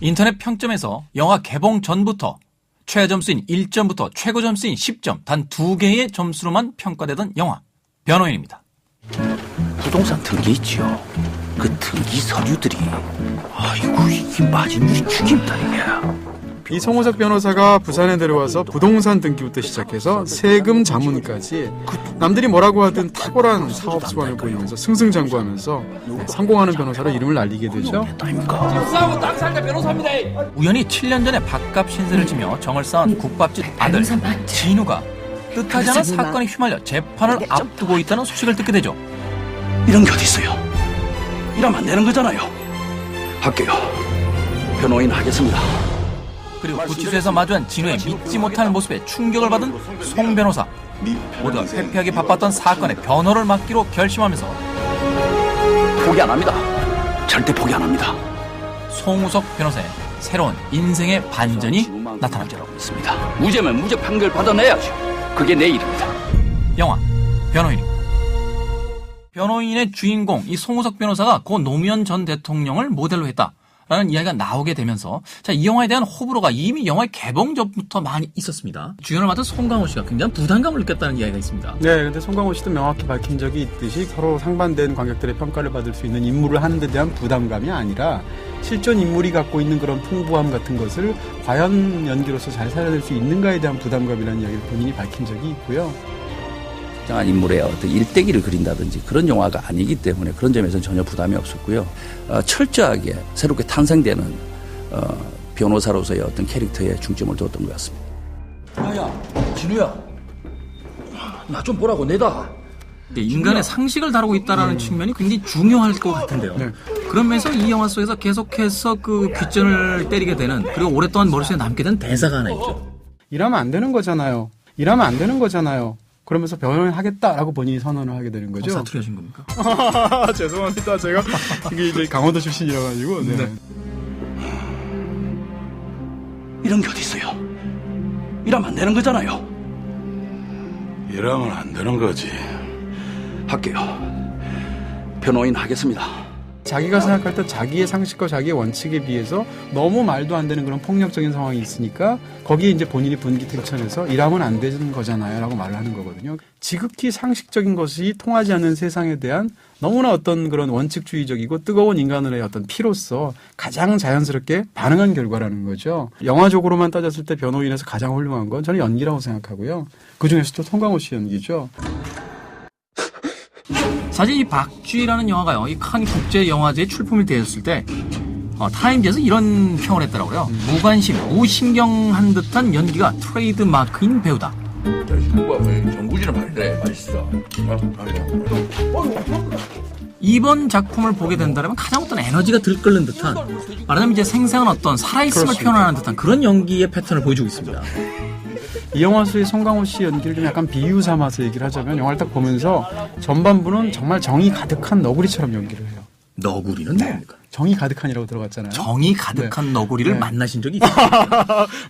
인터넷 평점에서 영화 개봉 전부터 최하 점수인 1점부터 최고 점수인 10점 단 2개의 점수로만 평가되던 영화 변호인입니다. 부동산 등기 있지요. 그 등기 서류들이 아이고 이게 마진율이 죽인다 이게. 이 송우석 변호사가 부산에 내려와서 부동산 등기부터 시작해서 세금 자문까지 남들이 뭐라고 하든 탁월한 사업 수완을 보이면서 승승장구하면서 성공하는 변호사로 이름을 날리게 되죠. 우연히 7년 전에 밥값 신세를 지며 정을 쌓은 국밥집 아들 진우가 뜻하지 않은 사건에 휘말려 재판을 앞두고 있다는 소식을 듣게 되죠. 이런 게 어디 있어요? 이러면 안 되는 거잖아요. 할게요. 변호인 하겠습니다. 그리고 구치소에서 마주한 진우의 믿지 못할 모습에 충격을 받은 송 변호사. 모두가 회피하기 바빴던 사건의 변호를 맡기로 결심하면서 포기 안 합니다. 절대 포기 안 합니다. 송우석 변호사의 새로운 인생의 반전이 나타납니다. 있습니다. 무죄면 무죄 판결 받아내야죠. 그게 내 일입니다. 영화 변호인입니다. 변호인의 주인공 이 송우석 변호사가 고 노무현 전 대통령을 모델로 했다라는 이야기가 나오게 되면서 자, 이 영화에 대한 호불호가 이미 영화의 개봉 전부터 많이 있었습니다. 주연을 맡은 송강호 씨가 굉장히 부담감을 느꼈다는 이야기가 있습니다. 네, 근데 송강호 씨도 명확히 밝힌 적이 있듯이 서로 상반된 관객들의 평가를 받을 수 있는 임무를 하는 데 대한 부담감이 아니라 실존 인물이 갖고 있는 그런 풍부함 같은 것을 과연 연기로서 잘 살려낼 수 있는가에 대한 부담감이라는 이야기를 본인이 밝힌 적이 있고요. 특정한 인물의 어떤 일대기를 그린다든지 그런 영화가 아니기 때문에 그런 점에서는 전혀 부담이 없었고요. 철저하게 새롭게 탄생되는 변호사로서의 어떤 캐릭터에 중점을 두었던 것 같습니다. 야, 진우야, 나 좀 보라고 내다. 인간의 상식을 다루고 있다는 측면이 굉장히 중요할 것 같은데요. 네. 그러면서 이 영화 속에서 계속해서 그 귓전을 때리게 되는 그리고 오랫동안 머릿속에 남게 된 대사가 하나 있죠. 일하면 안 되는 거잖아요. 일하면 안 되는 거잖아요. 그러면서 변호인 하겠다라고 본인이 선언을 하게 되는 거죠. 사투리 하신 겁니까? 죄송합니다. 제가 이게 이제 강원도 출신이라 가지고. 네. 네. 이런 게 어디 있어요? 이러면 안 되는 거잖아요. 이러면 안 되는 거지. 할게요. 변호인 하겠습니다. 자기가 생각할 때 자기의 상식과 자기의 원칙에 비해서 너무 말도 안 되는 그런 폭력적인 상황이 있으니까 거기에 이제 본인이 분기탱천해서 일하면 안 되는 거잖아요 라고 말을 하는 거거든요. 지극히 상식적인 것이 통하지 않는 세상에 대한 너무나 어떤 그런 원칙주의적이고 뜨거운 인간의 어떤 피로서 가장 자연스럽게 반응한 결과라는 거죠. 영화적으로만 따졌을 때 변호인에서 가장 훌륭한 건 저는 연기라고 생각하고요. 그중에서도 송강호 씨 연기죠. 사실 이 박쥐라는 영화가요, 이 칸 국제 영화제에 출품이 되었을 때 타임지에서 이런 평을 했더라고요. 무관심, 무신경한 듯한 연기가 트레이드 마크인 배우다. 전구지는 말래 맛있어. 이번 작품을 보게 된다면 가장 어떤 에너지가 들끓는 듯한, 말하자면 이제 생생한 어떤 살아있음을 그렇습니다. 표현하는 듯한 그런 연기의 패턴을 보여주고 있습니다. 이 영화 속의 송강호 씨 연기를 좀 약간 비유 삼아서 얘기를 하자면 영화를 딱 보면서 전반부는 정말 정이 가득한 너구리처럼 연기를 해요. 너구리는 뭡니까? 정이 가득한이라고 들어갔잖아요. 정이 가득한 너구리를 네. 만나신 적이 있어요?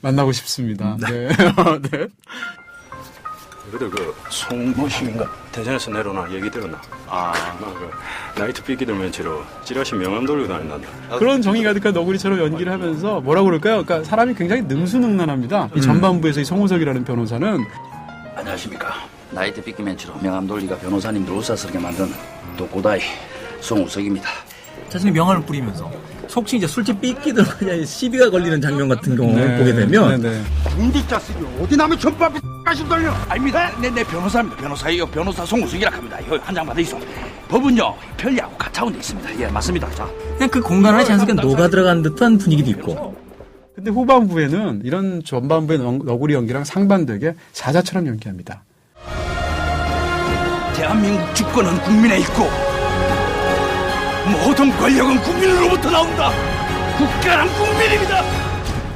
만나고 싶습니다. 네. 네. 그래도 그 송모씨인가 대전에서 내려오나 얘기 들었나? 그 나이트 삐끼들 멘치로 찌라시 명함 돌리고 다닌단다. 그런 정이 가득한 너구리처럼 연기를 하면서 뭐라고 그럴까요? 그러니까 사람이 굉장히 능수능란합니다. 이 전반부에서 이 송우석이라는 변호사는 안녕하십니까. 나이트 삐끼맨치로 명함돌리가 변호사님들 웃사스럽게 만든 독고다이 송우석입니다. 자신의 명함을 뿌리면서 속칭 이제 술집 삐끼들 그냥 시비가 걸리는 장면 같은 경우를 보게 되면 군디 자식이 어디 남의 전밥이 까시 돌려. 아닙니다. 내 변호사입니다. 변호사예요. 변호사 송우석이라 합니다. 이거 한 장 받아 있어. 법은요 편리하고 가차운 데 있습니다. 예 맞습니다. 자, 그냥 그 공간 안에 자연스럽게 녹아 들어간 듯한 분위기도 있고. 근데 후반부에는 이런 전반부의 너구리 연기랑 상반되게 사자처럼 연기합니다. 대한민국 주권은 국민에 있고 모든 권력은 국민으로부터 나온다. 국가란 국민입니다.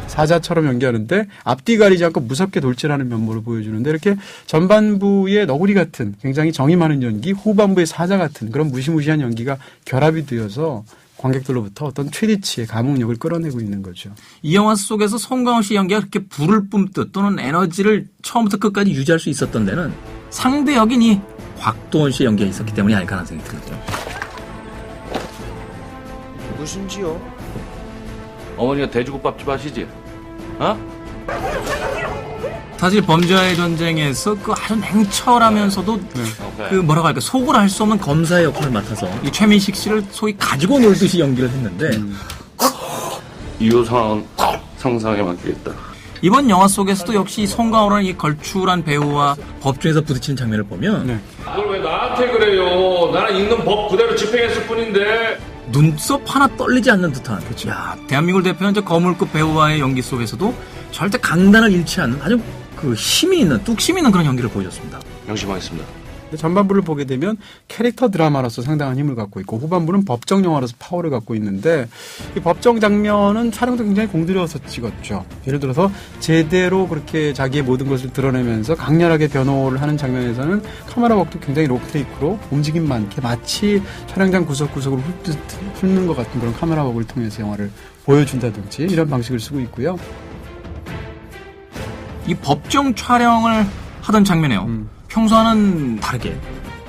사자처럼 연기하는데 앞뒤 가리지 않고 무섭게 돌진하는 면모를 보여주는데 이렇게 전반부의 너구리 같은 굉장히 정이 많은 연기, 후반부의 사자 같은 그런 무시무시한 연기가 결합이 되어서 관객들로부터 어떤 최대치의 감흥력을 끌어내고 있는 거죠. 이 영화 속에서 송강호 씨 연기가 그렇게 불을 뿜듯 또는 에너지를 처음부터 끝까지 유지할 수 있었던 데는 상대 역인이 곽도원 씨의 연기가 있었기 때문이 아닐까 하는 생각이 들었죠. 누구신지요? 어머니가 돼지국밥집 하시지? 어? 사실 범죄와의 전쟁에서 그 아주 냉철하면서도 그 뭐라고 할까 속을 알 수 없는 검사의 역할을 맡아서 이 최민식 씨를 소위 가지고 놀듯이 연기를 했는데 이효상 상상에 맡기겠다. 이번 영화 속에서도 역시 송강호라는 이 걸출한 배우와 법정에서 부딪히는 장면을 보면 네. 그걸 왜 나한테 그래요? 나는 있는 법 그대로 집행했을 뿐인데. 눈썹 하나 떨리지 않는 듯한 야, 대한민국을 대표하는 저 거물급 배우와의 연기 속에서도 절대 강단을 잃지 않는 아주 그 힘이 있는 뚝심이 있는 그런 연기를 보여줬습니다. 명심하겠습니다. 전반부를 보게 되면 캐릭터 드라마로서 상당한 힘을 갖고 있고 후반부는 법정 영화로서 파워를 갖고 있는데 이 법정 장면은 촬영도 굉장히 공들여서 찍었죠. 예를 들어서 제대로 그렇게 자기의 모든 것을 드러내면서 강렬하게 변호를 하는 장면에서는 카메라 웍도 굉장히 록테이크로 움직임 많게 마치 촬영장 구석구석을 훑는 것 같은 그런 카메라 웍을 통해서 영화를 보여준다든지 이런 방식을 쓰고 있고요. 이 법정 촬영을 하던 장면에요. 평소와는 다르게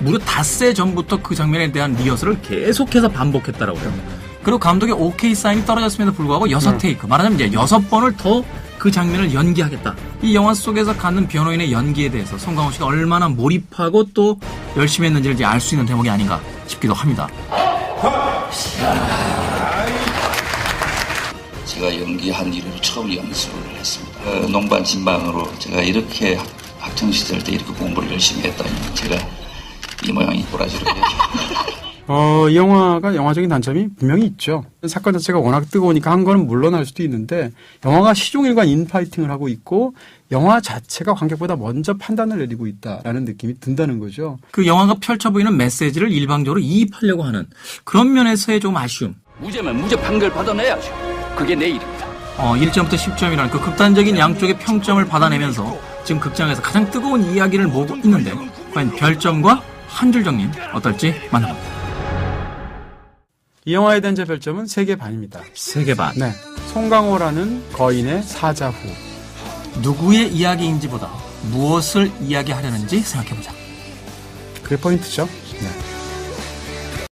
무려 닷새 전부터 그 장면에 대한 리허설을 계속해서 반복했다라고 해요. 그리고 감독의 오케이 사인이 떨어졌음에도 불구하고 6테이크, 말하자면 이제 6번을 더 그 장면을 연기하겠다. 이 영화 속에서 갖는 변호인의 연기에 대해서 송강호 씨가 얼마나 몰입하고 또 열심히 했는지를 이제 알 수 있는 대목이 아닌가 싶기도 합니다. 제가 연기한 이후로 처음 연습을 했습니다. 농반 진반으로 제가 이렇게 학창시절 때 이렇게 공부를 열심히 했다니 제가 이 모양이 꼬라지로 이 영화가 영화적인 단점이 분명히 있죠. 사건 자체가 워낙 뜨거우니까 한 거는 물러날 수도 있는데 영화가 시종일관 인파이팅을 하고 있고 영화 자체가 관객보다 먼저 판단을 내리고 있다라는 느낌이 든다는 거죠. 그 영화가 펼쳐 보이는 메시지를 일방적으로 이입하려고 하는 그런 면에서의 좀 아쉬움. 무죄면 무죄 판결 받아내야죠. 그게 내 일입니다. 1점부터 10점이라는 그 극단적인 양쪽의 평점을 받아내면서 지금 극장에서 가장 뜨거운 이야기를 모으고 있는데 과연 별점과 한 줄 정리는 어떨지 만나봅니다. 이 영화에 대한 제 별점은 3개 반입니다. 3개 반. 네, 송강호라는 거인의 사자후. 누구의 이야기인지보다 무엇을 이야기하려는지 생각해보자. 그게 포인트죠. 네.